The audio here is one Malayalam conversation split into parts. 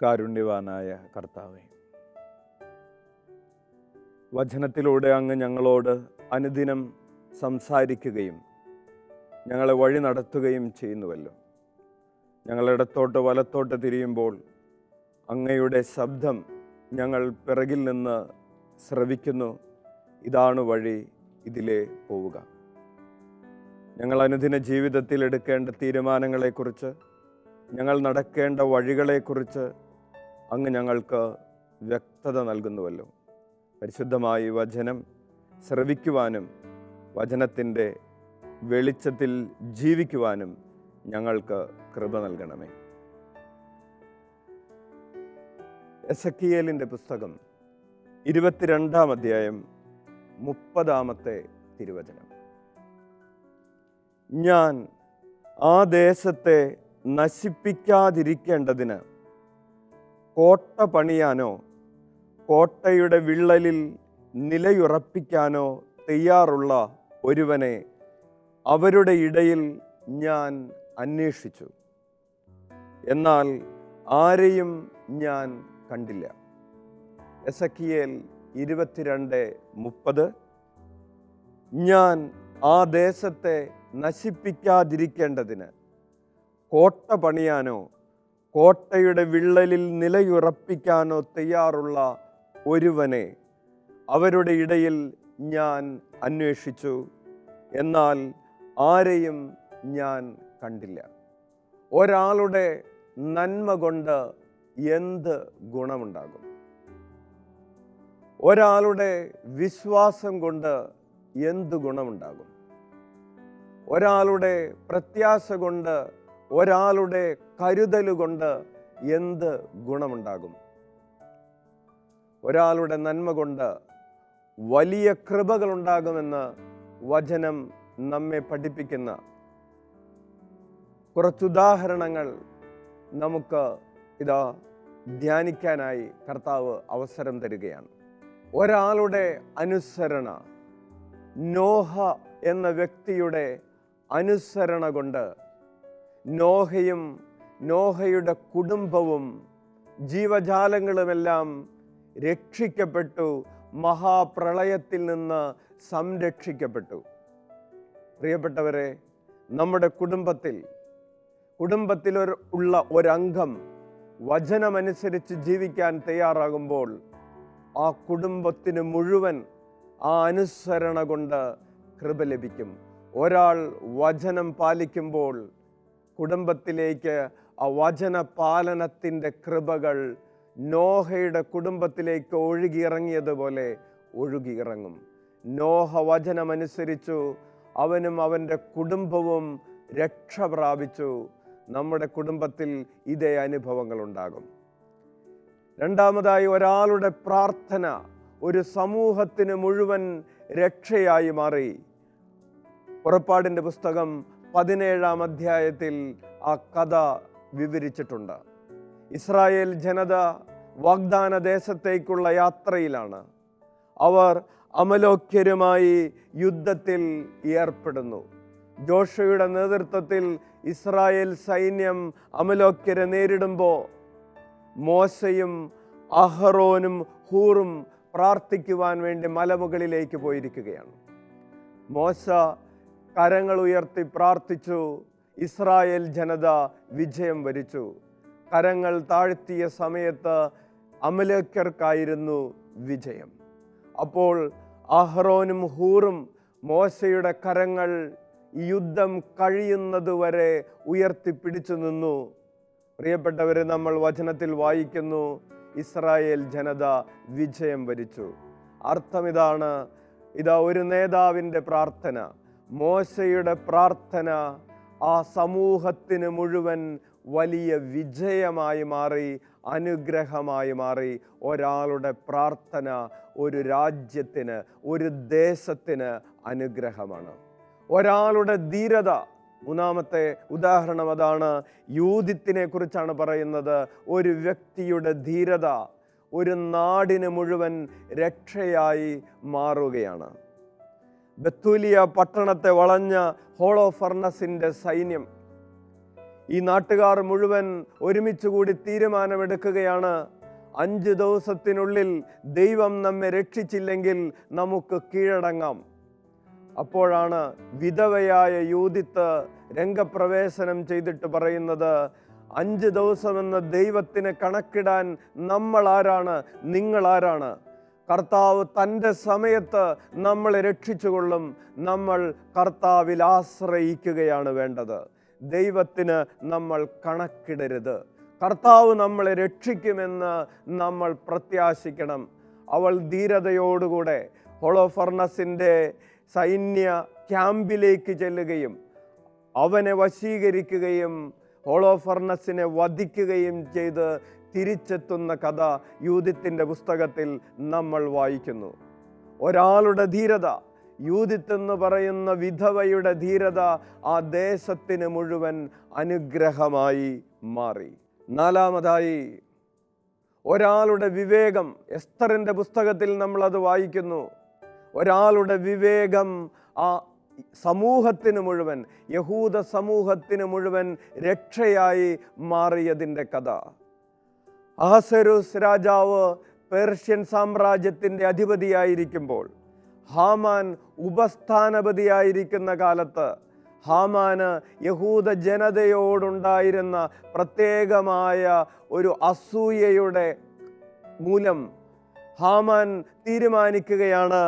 കാരുണ്യവാനായ കർത്താവേ, വചനത്തിലൂടെ അങ്ങ് ഞങ്ങളോട് അനുദിനം സംസാരിക്കുകയും ഞങ്ങളെ വഴി നടത്തുകയും ചെയ്യുന്നുവല്ലോ. ഞങ്ങളിടത്തോട്ട് വലത്തോട്ട് തിരിയുമ്പോൾ അങ്ങയുടെ ശബ്ദം ഞങ്ങൾ പിറകിൽ നിന്ന് ശ്രവിക്കുന്നു. ഇതാണ് വഴി, ഇതിലേ പോവുക. ഞങ്ങൾ അനുദിന ജീവിതത്തിൽ എടുക്കേണ്ട തീരുമാനങ്ങളെക്കുറിച്ച്, ഞങ്ങൾ നടക്കേണ്ട വഴികളെക്കുറിച്ച് അങ്ങ് ഞങ്ങൾക്ക് വ്യക്തത നൽകുന്നുവല്ലോ. പരിശുദ്ധമായി വചനം ശ്രവിക്കുവാനും വചനത്തിൻ്റെ വെളിച്ചത്തിൽ ജീവിക്കുവാനും ഞങ്ങൾക്ക് കൃപ നൽകണമേ. എസെക്കിയേലിൻ്റെ പുസ്തകം 22-ാം അധ്യായം 30-ാമത്തെ തിരുവചനം. ഞാൻ ആ ദേശത്തെ നശിപ്പിക്കാതിരിക്കേണ്ടതിന് കോട്ട പണിയാനോ കോട്ടയുടെ വിള്ളലിൽ നിലയുറപ്പിക്കാനോ തയ്യാറുള്ള ഒരുവനെ അവരുടെ ഇടയിൽ ഞാൻ അന്വേഷിച്ചു, എന്നാൽ ആരെയും ഞാൻ കണ്ടില്ല. എസെക്കിയേൽ 22:30. ഞാൻ ആ ദേശത്തെ നശിപ്പിക്കാതിരിക്കേണ്ടതിന് കോട്ട പണിയാനോ കോട്ടയുടെ വിള്ളലിൽ നിലയുറപ്പിക്കാനോ തയ്യാറുള്ള ഒരുവനെ അവരുടെ ഇടയിൽ ഞാൻ അന്വേഷിച്ചു, എന്നാൽ ആരെയും ഞാൻ കണ്ടില്ല. ഒരാളുടെ നന്മ കൊണ്ട് എന്ത് ഗുണമുണ്ടാകും? ഒരാളുടെ വിശ്വാസം കൊണ്ട് എന്ത് ഗുണമുണ്ടാകും? ഒരാളുടെ പ്രത്യാശ കൊണ്ട്, ഒരാളുടെ കരുതൽ കൊണ്ട് എന്ത് ഗുണമുണ്ടാകും? ഒരാളുടെ നന്മ കൊണ്ട് വലിയ കൃപകളുണ്ടാകുമെന്ന് വചനം നമ്മെ പഠിപ്പിക്കുന്ന കുറച്ചുദാഹരണങ്ങൾ നമുക്ക് ധ്യാനിക്കാനായി കർത്താവ് അവസരം തരികയാണ്. ഒരാളുടെ അനുസരണ, നോഹ എന്ന വ്യക്തിയുടെ അനുസരണ കൊണ്ട് നോഹയും നോഹയുടെ കുടുംബവും ജീവജാലങ്ങളുമെല്ലാം രക്ഷിക്കപ്പെട്ടു, മഹാപ്രളയത്തിൽ നിന്ന് സംരക്ഷിക്കപ്പെട്ടു. പ്രിയപ്പെട്ടവരെ, നമ്മുടെ കുടുംബത്തിൽ ഉള്ള ഒരംഗം വചനമനുസരിച്ച് ജീവിക്കാൻ തയ്യാറാകുമ്പോൾ ആ കുടുംബത്തിന് മുഴുവൻ ആ അനുസരണ കൊണ്ട് കൃപ ലഭിക്കും. ഒരാൾ വചനം പാലിക്കുമ്പോൾ കുടുംബത്തിലേക്ക് ആ വചന പാലനത്തിൻ്റെ കൃപകൾ നോഹയുടെ കുടുംബത്തിലേക്ക് ഒഴുകിയിറങ്ങിയതുപോലെ ഒഴുകിയിറങ്ങും. നോഹ വചനമനുസരിച്ചു, അവനും അവൻ്റെ കുടുംബവും രക്ഷ പ്രാപിച്ചു. നമ്മുടെ കുടുംബത്തിൽ ഇതേ അനുഭവങ്ങൾ ഉണ്ടാകും. രണ്ടാമതായി, ഒരാളുടെ പ്രാർത്ഥന ഒരു സമൂഹത്തിന് മുഴുവൻ രക്ഷയായി മാറി. പുറപ്പാടിൻ്റെ പുസ്തകം 17-ാം അധ്യായത്തിൽ ആ കഥ വിവരിച്ചിട്ടുണ്ട്. ഇസ്രായേൽ ജനത വാഗ്ദാന ദേശത്തേക്കുള്ള യാത്രയിലാണ്. അവർ അമലോക്യരുമായി യുദ്ധത്തിൽ ഏർപ്പെടുന്നു. ജോഷുവയുടെ നേതൃത്വത്തിൽ ഇസ്രായേൽ സൈന്യം അമലോക്യരെ നേരിടുമ്പോൾ മോശയും അഹറോനും ഹൂറും പ്രാർത്ഥിക്കുവാൻ വേണ്ടി മലമുകളിലേക്ക് പോയിരിക്കുകയാണ്. മോശ കരങ്ങൾ ഉയർത്തി പ്രാർത്ഥിച്ചു. ഇസ്രായേൽ ജനത വിജയം വരിച്ചു. കരങ്ങൾ താഴ്ത്തിയ സമയത്ത് അമലേക്യർക്കായിരുന്നു വിജയം. അപ്പോൾ അഹറോനും ഹൂറും മോശയുടെ കരങ്ങൾ യുദ്ധം കഴിയുന്നതുവരെ ഉയർത്തിപ്പിടിച്ചു നിന്നു. പ്രിയപ്പെട്ടവരെ, നമ്മൾ വചനത്തിൽ വായിക്കുന്നു, ഇസ്രായേൽ ജനത വിജയം വരിച്ചു. അർത്ഥം ഇതാണ്. ഒരു നേതാവിൻ്റെ പ്രാർത്ഥന, മോശയുടെ പ്രാർത്ഥന ആ സമൂഹത്തിന് മുഴുവൻ വലിയ വിജയമായി മാറി, അനുഗ്രഹമായി മാറി. ഒരാളുടെ പ്രാർത്ഥന ഒരു രാജ്യത്തിന്, ഒരു ദേശത്തിന് അനുഗ്രഹമാണ്. ഒരാളുടെ ധീരത, മൂന്നാമത്തെ ഉദാഹരണം അതാണ്. യൂദിത്തിനെ കുറിച്ചാണ് പറയുന്നത്. ഒരു വ്യക്തിയുടെ ധീരത ഒരു നാടിന് മുഴുവൻ രക്ഷയായി മാറുകയാണ്. ബത്തൂലിയ പട്ടണത്തെ വളഞ്ഞ ഹോളോഫർണസിൻ്റെ സൈന്യം ഈ നാട്ടുകാർ മുഴുവൻ ഒരുമിച്ച് കൂടി തീരുമാനമെടുക്കുകയാണ്, 5 ദിവസത്തിനുള്ളിൽ ദൈവം നമ്മെ രക്ഷിച്ചില്ലെങ്കിൽ നമുക്ക് കീഴടങ്ങാം. അപ്പോഴാണ് വിധവയായ യൂദിത്ത് രംഗപ്രവേശനം ചെയ്തിട്ട് പറയുന്നത്, 5 ദിവസമെന്ന ദൈവത്തിന് കണക്കിടാൻ നമ്മൾ ആരാണ്, നിങ്ങളാരാണ്? കർത്താവ് തൻ്റെ സമയത്ത് നമ്മളെ രക്ഷിച്ചുകൊള്ളും. നമ്മൾ കർത്താവിൽ ആശ്രയിക്കുകയാണ് വേണ്ടത്. ദൈവത്തിന് നമ്മൾ കണക്കിടരുത്. കർത്താവ് നമ്മളെ രക്ഷിക്കുമെന്ന് നമ്മൾ പ്രത്യാശിക്കണം. അവൾ ധീരതയോടുകൂടെ ഹോളോഫർണസിൻ്റെ സൈന്യ ക്യാമ്പിലേക്ക് ചെല്ലുകയും അവനെ വശീകരിക്കുകയും ഹോളോഫർണസിനെ വധിക്കുകയും ചെയ്ത് തിരിച്ചെത്തുന്ന കഥ യൂദിത്തിൻ്റെ പുസ്തകത്തിൽ നമ്മൾ വായിക്കുന്നു. ഒരാളുടെ ധീരത, യൂദിത്ത് എന്ന് പറയുന്ന വിധവയുടെ ധീരത ആ ദേശത്തിന് മുഴുവൻ അനുഗ്രഹമായി മാറി. 4-മതായി ഒരാളുടെ വിവേകം. എസ്തറിൻ്റെ പുസ്തകത്തിൽ നമ്മളത് വായിക്കുന്നു. ഒരാളുടെ വിവേകം ആ സമൂഹത്തിന് മുഴുവൻ, യഹൂദ സമൂഹത്തിന് മുഴുവൻ രക്ഷയായി മാറിയതിൻ്റെ കഥ. അഹസ്വേരോസ് രാജാവ് പേർഷ്യൻ സാമ്രാജ്യത്തിൻ്റെ അധിപതിയായിരിക്കുമ്പോൾ, ഹാമാൻ ഉപസ്ഥാനപതിയായിരിക്കുന്ന കാലത്ത്, ഹാമാന് യഹൂദ ജനതയോടുണ്ടായിരുന്ന പ്രത്യേകമായ ഒരു അസൂയയുടെ മൂലം ഹാമാൻ തീരുമാനിക്കുകയാണ്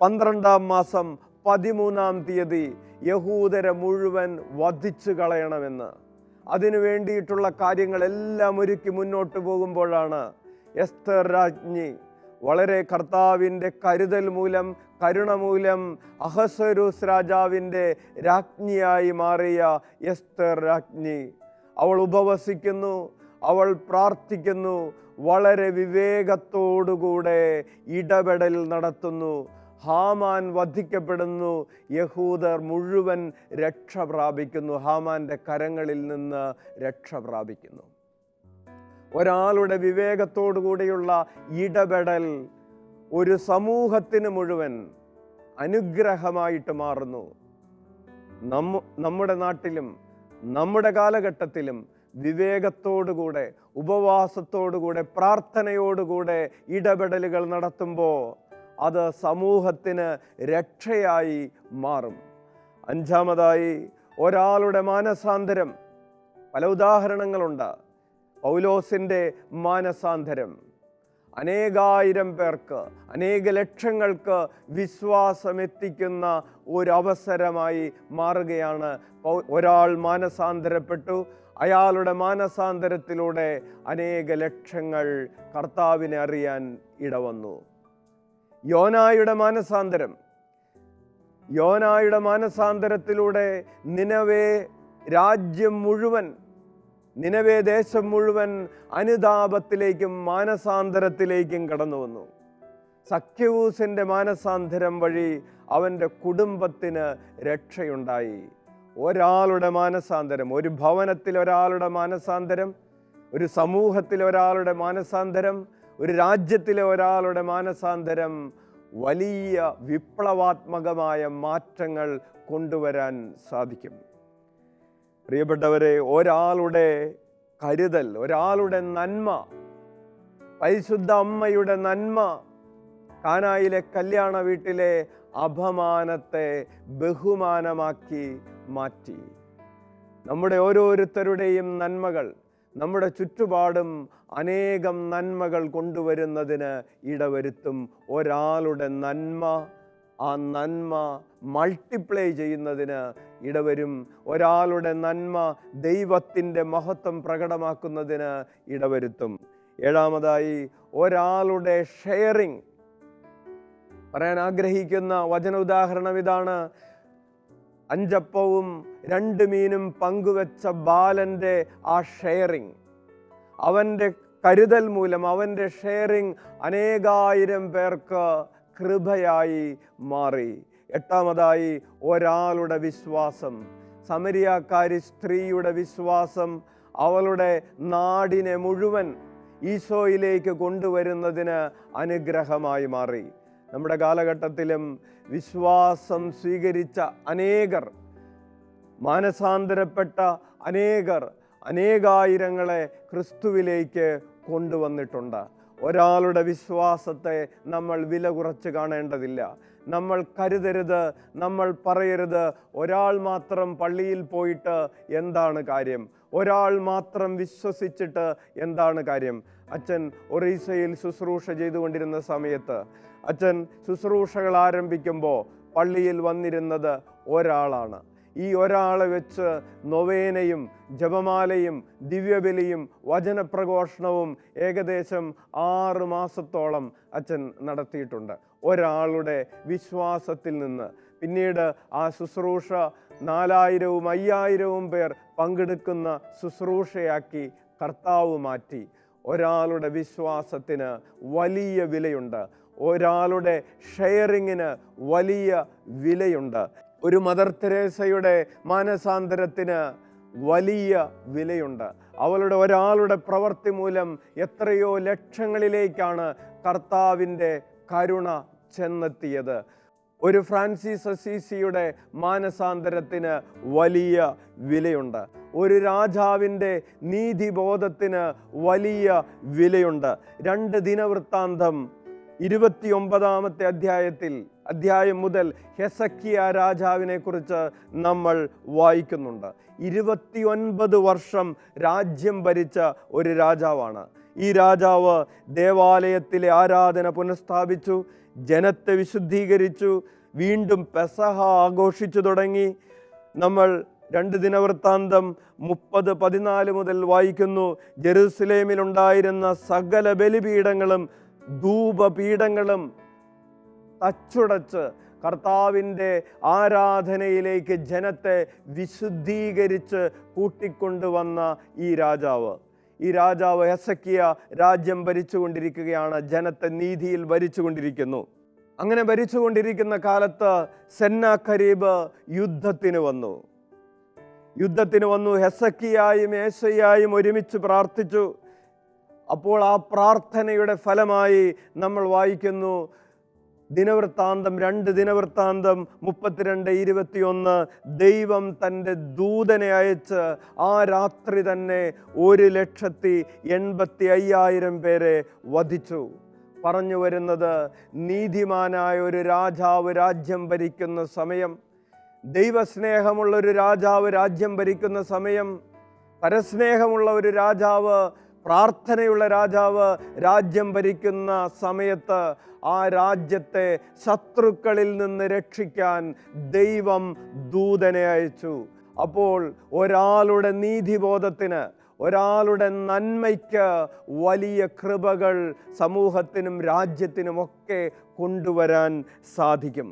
12-ാം മാസം 13-ാം തീയതി യഹൂദരെ മുഴുവൻ വധിച്ചു കളയണമെന്ന്. അതിനു വേണ്ടിയിട്ടുള്ള കാര്യങ്ങളെല്ലാം ഒരുക്കി മുന്നോട്ട് പോകുമ്പോഴാണ് എസ്തർ രാജ്ഞി വളരെ കർത്താവിൻ്റെ കരുതൽ മൂലം, കരുണ മൂലം അഹസ്വേരോസ് രാജാവിൻ്റെ രാജ്ഞിയായി മാറിയ എസ്തർ രാജ്ഞി. അവൾ ഉപവസിക്കുന്നു, അവൾ പ്രാർത്ഥിക്കുന്നു, വളരെ വിവേകത്തോടുകൂടെ ഇടപെടൽ നടത്തുന്നു. ഹാമാൻ വധിക്കപ്പെടുന്നു, യഹൂദർ മുഴുവൻ രക്ഷ പ്രാപിക്കുന്നു, ഹാമാൻ്റെ കരങ്ങളിൽ നിന്ന് രക്ഷ പ്രാപിക്കുന്നു. ഒരാളുടെ വിവേകത്തോടുകൂടിയുള്ള ഇടപെടൽ ഒരു സമൂഹത്തിന് മുഴുവൻ അനുഗ്രഹമായിട്ട് മാറുന്നു. നമ്മുടെ നാട്ടിലും നമ്മുടെ കാലഘട്ടത്തിലും വിവേകത്തോടുകൂടെ, ഉപവാസത്തോടുകൂടെ, പ്രാർത്ഥനയോടുകൂടെ ഇടപെടലുകൾ നടത്തുമ്പോൾ അത് സമൂഹത്തിന് രക്ഷയായി മാറും. 5-മതായി ഒരാളുടെ മാനസാന്തരം. പല ഉദാഹരണങ്ങളുണ്ട്. പൗലോസിൻ്റെ മാനസാന്തരം അനേകായിരം പേർക്ക്, അനേക ലക്ഷങ്ങൾക്ക് വിശ്വാസമെത്തിക്കുന്ന ഒരവസരമായി മാറുകയാണ്. ഒരാൾ മാനസാന്തരപ്പെട്ടു, അയാളുടെ മാനസാന്തരത്തിലൂടെ അനേക ലക്ഷങ്ങൾ കർത്താവിനെ അറിയാൻ ഇടവന്നു. യോനായുടെ മാനസാന്തരത്തിലൂടെ നിനവേ രാജ്യം മുഴുവൻ, നിനവേ ദേശം മുഴുവൻ അനുതാപത്തിലേക്കും മാനസാന്തരത്തിലേക്കും കടന്നു വന്നു. സഖ്യവൂസിൻ്റെ മാനസാന്തരം വഴി അവൻ്റെ കുടുംബത്തിന് രക്ഷയുണ്ടായി. ഒരാളുടെ മാനസാന്തരം, ഒരു ഭവനത്തിൽ ഒരാളുടെ മാനസാന്തരം, ഒരു സമൂഹത്തിൽ ഒരാളുടെ മാനസാന്തരം, ഒരു രാജ്യത്തിലെ ഒരാളുടെ മാനസാന്തരം വലിയ വിപ്ലവാത്മകമായ മാറ്റങ്ങൾ കൊണ്ടുവരാൻ സാധിക്കും. പ്രിയപ്പെട്ടവരെ, ഒരാളുടെ കരുതൽ, ഒരാളുടെ നന്മ, പരിശുദ്ധ അമ്മയുടെ നന്മ കാനായിലെ കല്യാണ വീട്ടിലെ അപമാനത്തെ ബഹുമാനമാക്കി മാറ്റി. നമ്മുടെ ഓരോരുത്തരുടെയും നന്മകൾ, നമ്മുടെ ചുറ്റുപാടും അനേകം നന്മകൾ കൊണ്ടുവരുന്നതിന് ഇടവരുത്തും. ഒരാളുടെ നന്മ, ആ നന്മ മൾട്ടിപ്ലൈ ചെയ്യുന്നതിന് ഇടവരും. ഒരാളുടെ നന്മ ദൈവത്തിൻ്റെ മഹത്വം പ്രകടമാക്കുന്നതിന് ഇടവരുത്തും. 7-മതായി ഒരാളുടെ ഷെയറിങ്. പറയാൻ ആഗ്രഹിക്കുന്ന വചന ഉദാഹരണം ഇതാണ്. 5 അപ്പവും 2 മീനും പങ്കുവെച്ച ബാലൻ്റെ ആ ഷെയറിങ്, അവൻ്റെ കരുതൽ മൂലം, അവൻ്റെ ഷെയറിങ് അനേകായിരം പേർക്ക് കൃപയായി മാറി. 8-മതായി ഒരാളുടെ വിശ്വാസം. സമരിയാക്കാരി സ്ത്രീയുടെ വിശ്വാസം അവളുടെ നാടിനെ മുഴുവൻ ഈശോയിലേക്ക് കൊണ്ടുവരുന്നതിന് അനുഗ്രഹമായി മാറി. നമ്മുടെ കാലഘട്ടത്തിലും വിശ്വാസം സ്വീകരിച്ച അനേകർ മാനസാന്തരപ്പെട്ട അനേകായിരങ്ങളെ ക്രിസ്തുവിലേക്ക് കൊണ്ടുവന്നിട്ടുണ്ട്. ഒരാളുടെ വിശ്വാസത്തെ നമ്മൾ വില കുറച്ച് കാണേണ്ടതില്ല. നമ്മൾ കരുതരുത്, നമ്മൾ പറയരുത്, ഒരാൾ മാത്രം പള്ളിയിൽ പോയിട്ട് എന്താണ് കാര്യം, ഒരാൾ മാത്രം വിശ്വസിച്ചിട്ട് എന്താണ് കാര്യം. അച്ഛൻ ഒറീസയിൽ ശുശ്രൂഷ ചെയ്തുകൊണ്ടിരുന്ന സമയത്ത് അച്ഛൻ ശുശ്രൂഷകൾ ആരംഭിക്കുമ്പോൾ പള്ളിയിൽ വന്നിരുന്നത് ഒരാളാണ്. ഈ ഒരാളെ വെച്ച് നൊവേനയും ജപമാലയും ദിവ്യബലിയും വചനപ്രഘോഷണവും ഏകദേശം 6 മാസത്തോളം അച്ഛൻ നടത്തിയിട്ടുണ്ട്. ഒരാളുടെ വിശ്വാസത്തിൽ നിന്ന് പിന്നീട് ആ ശുശ്രൂഷ 4000-ഉം 5000-ഉം പേർ പങ്കെടുക്കുന്ന ശുശ്രൂഷയാക്കി കർത്താവ് മാറ്റി. ഒരാളുടെ വിശ്വാസത്തിന് വലിയ വിലയുണ്ട്. ഒരാളുടെ ഷെയറിങ്ങിന് വലിയ വിലയുണ്ട്. ഒരു മദർ തെരേസയുടെ മാനസാന്തരത്തിന് വലിയ വിലയുണ്ട്. അവളുടെ ഒരാളുടെ പ്രവൃത്തി മൂലം എത്രയോ ലക്ഷങ്ങളിലേക്കാണ് കർത്താവിൻ്റെ കരുണ ചെന്നെത്തിയത്. ഒരു ഫ്രാൻസിസ് അസീസിയുടെ മാനസാന്തരത്തിന് വലിയ വിലയുണ്ട്. ഒരു രാജാവിൻ്റെ നീതിബോധത്തിന് വലിയ വിലയുണ്ട്. 2 ദിനവൃത്താന്തം 29-ാമത്തെ അധ്യായം മുതൽ ഹെസക്കിയ രാജാവിനെ കുറിച്ച് നമ്മൾ വായിക്കുന്നുണ്ട്. 29 വർഷം രാജ്യം ഭരിച്ച ഒരു രാജാവാണ്. ഈ രാജാവ് ദേവാലയത്തിലെ ആരാധന പുനഃസ്ഥാപിച്ചു, ജനത്തെ വിശുദ്ധീകരിച്ചു, വീണ്ടും പെസഹ ആഘോഷിച്ചു തുടങ്ങി. നമ്മൾ 2 ദിനവൃത്താന്തം 30-14 മുതൽ വായിക്കുന്നു. ജെറുസലേമിലുണ്ടായിരുന്ന സകല ബലിപീഠങ്ങളും ധൂപപീഠങ്ങളും തച്ചുടച്ച് കർത്താവിൻ്റെ ആരാധനയിലേക്ക് ജനത്തെ വിശുദ്ധീകരിച്ച് കൂട്ടിക്കൊണ്ടുവന്ന ഈ രാജാവ് ഹെസക്കിയ രാജ്യം ഭരിച്ചുകൊണ്ടിരിക്കുകയാണ്. ജനത്തെ നീതിയിൽ ഭരിച്ചുകൊണ്ടിരിക്കുന്നു. അങ്ങനെ ഭരിച്ചുകൊണ്ടിരിക്കുന്ന കാലത്ത് സെന്നാഖരീബ് യുദ്ധത്തിന് വന്നു. ഹെസക്കിയായും ഏശയ്യായും ഒരുമിച്ച് പ്രാർത്ഥിച്ചു. അപ്പോൾ ആ പ്രാർത്ഥനയുടെ ഫലമായി നമ്മൾ വായിക്കുന്നു, 2 ദിനവൃത്താന്തം 32-21 ദൈവം തൻ്റെ ദൂതനെ അയച്ച് ആ രാത്രി തന്നെ 1,85,000 പേരെ വധിച്ചു. പറഞ്ഞു വരുന്നത്, നീതിമാനായ ഒരു രാജാവ് രാജ്യം ഭരിക്കുന്ന സമയം, ദൈവസ്നേഹമുള്ള ഒരു രാജാവ് രാജ്യം ഭരിക്കുന്ന സമയം, പരസ്നേഹമുള്ള ഒരു രാജാവ്, പ്രാർത്ഥനയുള്ള രാജാവ് രാജ്യം ഭരിക്കുന്ന സമയത്ത് ആ രാജ്യത്തെ ശത്രുക്കളിൽ നിന്ന് രക്ഷിക്കാൻ ദൈവം ദൂതനെ അയച്ചു. അപ്പോൾ ഒരാളുടെ നീതിബോധത്തിന്, ഒരാളുടെ നന്മയ്ക്ക് വലിയ കൃപകൾ സമൂഹത്തിനും രാജ്യത്തിനുമൊക്കെ കൊണ്ടുവരാൻ സാധിക്കും.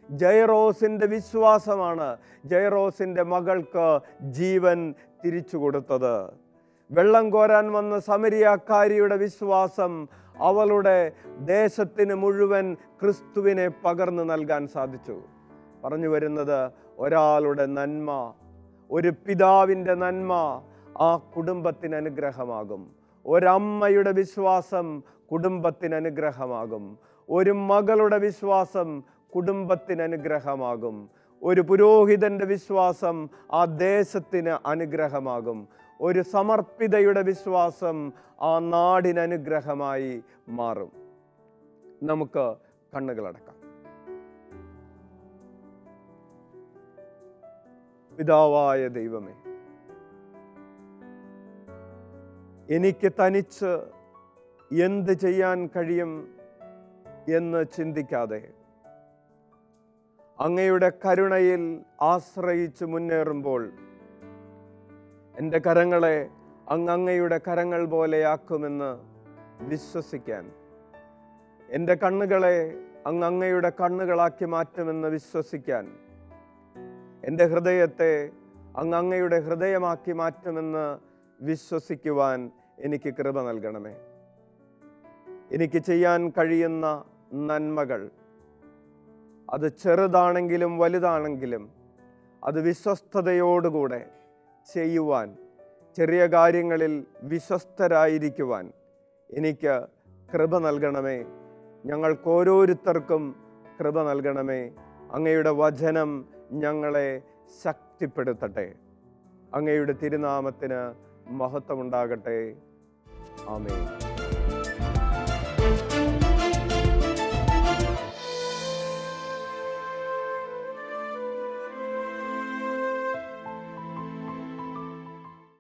ജയറോസിൻ്റെ വിശ്വാസമാണ് ജയറോസിൻ്റെ മകൾക്ക് ജീവൻ തിരിച്ചു കൊടുത്തത്. വെള്ളം കോരാൻ വന്ന സമരിയാക്കാരിയുടെ വിശ്വാസം അവളുടെ ദേശത്തിന് മുഴുവൻ ക്രിസ്തുവിനെ പകർന്നു നൽകാൻ സാധിച്ചു. പറഞ്ഞു വരുന്നത്, ഒരാളുടെ നന്മ, ഒരു പിതാവിൻ്റെ നന്മ ആ കുടുംബത്തിന് അനുഗ്രഹമാകും. ഒരമ്മയുടെ വിശ്വാസം കുടുംബത്തിന് അനുഗ്രഹമാകും. ഒരു മകളുടെ വിശ്വാസം കുടുംബത്തിന് അനുഗ്രഹമാകും. ഒരു പുരോഹിതൻ്റെ വിശ്വാസം ആ ദേശത്തിന് അനുഗ്രഹമാകും. ഒരു സമർപ്പിതയുടെ വിശ്വാസം ആ നാടിന് അനുഗ്രഹമായി മാറും. നമുക്ക് കണ്ണുകളടക്കാം. പിതാവായ ദൈവമേ, എനിക്ക് തനിച്ച് എന്ത് ചെയ്യാൻ കഴിയും എന്ന് ചിന്തിക്കാതെ അങ്ങയുടെ കരുണയിൽ ആശ്രയിച്ച് മുന്നേറുമ്പോൾ എൻ്റെ കരങ്ങളെ അങ്ങയുടെ കരങ്ങൾ പോലെയാക്കുമെന്ന് വിശ്വസിക്കാൻ, എൻ്റെ കണ്ണുകളെ അങ്ങയുടെ കണ്ണുകളാക്കി മാറ്റുമെന്ന് വിശ്വസിക്കാൻ, എൻ്റെ ഹൃദയത്തെ അങ്ങയുടെ ഹൃദയമാക്കി മാറ്റുമെന്ന് വിശ്വസിക്കുവാൻ എനിക്ക് കൃപ നൽകണമേ. എനിക്ക് ചെയ്യാൻ കഴിയുന്ന നന്മകൾ, അത് ചെറുതാണെങ്കിലും വലുതാണെങ്കിലും, അത് വിശ്വസ്തയോടുകൂടെ ചെയ്യുവാൻ, ചെറിയ കാര്യങ്ങളിൽ വിശ്വസ്തരായിരിക്കുവാൻ എനിക്ക് കൃപ നൽകണമേ. ഞങ്ങൾക്ക് ഓരോരുത്തർക്കും കൃപ നൽകണമേ. അങ്ങയുടെ വചനം ഞങ്ങളെ ശക്തിപ്പെടുത്തട്ടെ. അങ്ങയുടെ തിരുനാമത്തിന് മഹത്വമുണ്ടാകട്ടെ. ആമേൻ.